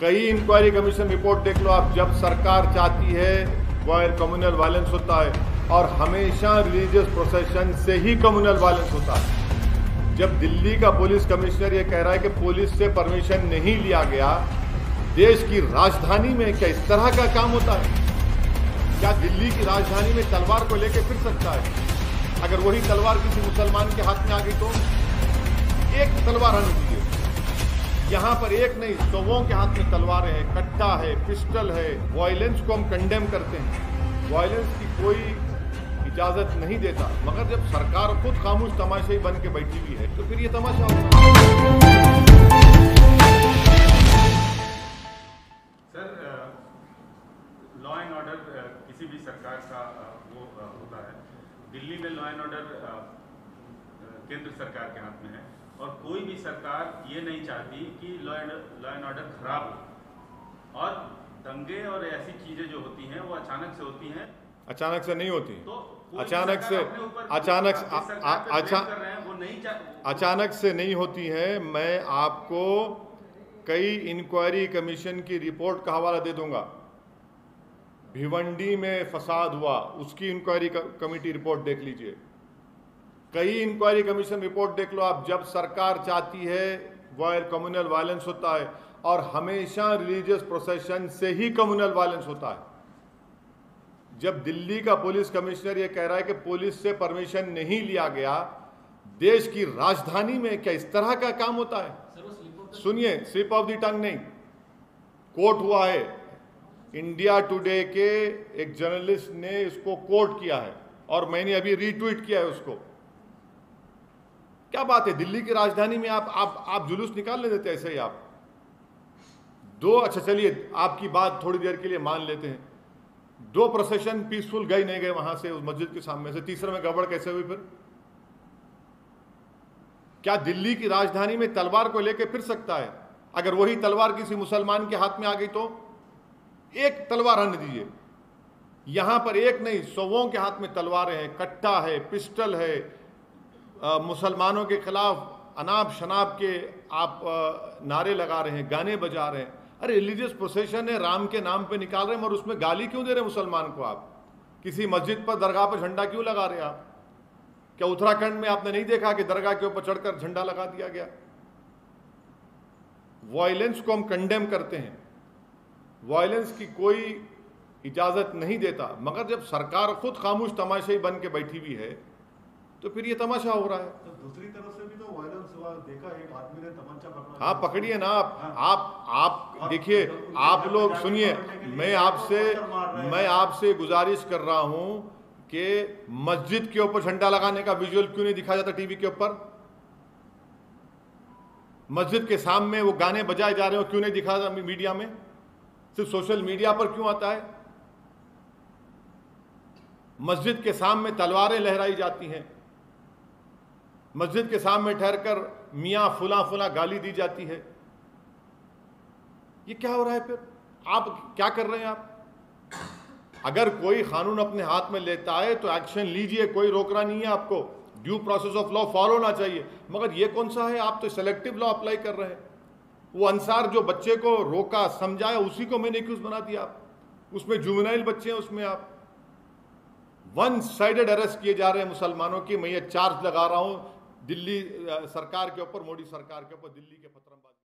कई inquiry commission report देख लो आप। जब सरकार चाहती है वायर कम्युनल वायलेंस होता है और हमेशा रिलीजियस प्रोसेशन से ही कम्युनल वायलेंस होता है। जब दिल्ली का पुलिस कमिश्नर ये कह रहा है कि पुलिस से परमिशन नहीं लिया गया, देश की राजधानी में क्या इस तरह का काम होता है? क्या दिल्ली की राजधानी में तलवार को लेकर फिर सकता है? अगर वही तलवार किसी मुसलमान के हाथ में आ गई तो एक तलवार आनी चाहिए। यहाँ पर एक नहीं, 100 के हाथ में तलवारें हैं, कट्टा है, पिस्टल है। वायलेंस को हम कंडेम करते हैं, वायलेंस की कोई इजाजत नहीं देता, मगर जब सरकार खुद खामोश तमाशाई बन के बैठी हुई है तो फिर ये तमाशा होगा। सर, लॉ एंड ऑर्डर किसी भी सरकार का वो होता है। दिल्ली में लॉ एंड ऑर्डर केंद्र सरकार के हाथ में है और कोई भी सरकार ये नहीं चाहती कि लॉ एंड ऑर्डर खराब हो, और दंगे और ऐसी चीजें जो होती हैं वो अचानक से होती हैं। अचानक से नहीं होती, तो अचानक से नहीं होती है। मैं आपको कई इंक्वायरी कमीशन की रिपोर्ट का हवाला दे दूंगा। भिवंडी में फसाद हुआ, उसकी इंक्वायरी कमेटी रिपोर्ट देख लीजिए। कई इंक्वायरी कमीशन रिपोर्ट देख लो आप। जब सरकार चाहती है वायर कम्युनल वायलेंस होता है और हमेशा रिलीजियस प्रोसेशन से ही कम्युनल वायलेंस होता है। जब दिल्ली का पुलिस कमिश्नर ये कह रहा है कि पुलिस से परमिशन नहीं लिया गया, देश की राजधानी में क्या इस तरह का काम होता है? सुनिए, स्लिप ऑफ द टंग नहीं, कोर्ट हुआ है। इंडिया टुडे के एक जर्नलिस्ट ने इसको कोट किया है और मैंने अभी रीट्वीट किया है उसको। क्या बात है, दिल्ली की राजधानी में आप जुलूस निकालने देते ऐसे ही आप दो। अच्छा चलिए, आपकी बात थोड़ी देर के लिए मान लेते हैं, 2 प्रोसेशन पीसफुल गए नहीं गए वहां से उस मस्जिद के सामने से, तीसरे में गड़बड़ कैसे हुई? फिर क्या दिल्ली की राजधानी में तलवार को लेकर फिर सकता है? अगर वही तलवार किसी मुसलमान के हाथ में आ गई तो एक तलवार आने दीजिए। यहां पर एक नहीं, 100 के हाथ में तलवारें हैं, कट्टा है, पिस्टल है। मुसलमानों के खिलाफ अनाप शनाप के आप नारे लगा रहे हैं, गाने बजा रहे हैं। अरे रिलीजियस प्रोसेशन है, राम के नाम पे निकाल रहे हैं, और उसमें गाली क्यों दे रहे हैं मुसलमान को? आप किसी मस्जिद पर, दरगाह पर झंडा क्यों लगा रहे हैं आप? क्या उत्तराखंड में आपने नहीं देखा कि दरगाह के ऊपर चढ़कर झंडा लगा दिया गया? वायलेंस को हम कंडेम करते हैं, वायलेंस की कोई इजाजत नहीं देता, मगर जब सरकार खुद खामोश तमाशाई बन के बैठी हुई है तो फिर ये तमाशा हो रहा है। तो दूसरी तरफ से भी तो वायलेंस हुआ, देखा एक आदमी ने तमंचा पकड़ा। हाँ, पकड़िए ना आप देखिए, आप लोग सुनिए, मैं आपसे गुजारिश कर रहा हूं कि मस्जिद के ऊपर झंडा लगाने का विजुअल क्यों नहीं दिखाया जाता टीवी के ऊपर? मस्जिद के सामने वो गाने बजाए जा रहे हो, क्यों नहीं दिखाया जाता मीडिया में? सिर्फ सोशल मीडिया पर क्यों आता है? मस्जिद के सामने तलवारें लहराई जाती हैं, मस्जिद के सामने ठहरकर मियाँ फुला फुला गाली दी जाती है। ये क्या हो रहा है? फिर आप क्या कर रहे हैं? आप अगर कोई कानून अपने हाथ में लेता है तो एक्शन लीजिए, कोई रोक रहा नहीं है आपको। Due process of law follow होना चाहिए, मगर ये कौन सा है? आप तो सेलेक्टिव लॉ अप्लाई कर रहे हैं। वो अंसार जो बच्चे को रोका समझाया, उसी को मैंने एक्यूज बना दिया आप। उसमें जुवेनाइल बच्चे हैं, उसमें आप वन साइडेड अरेस्ट किए जा रहे हैं मुसलमानों की। मैं ये चार्ज लगा रहा हूं दिल्ली सरकार के ऊपर, मोदी सरकार के ऊपर, दिल्ली के पत्र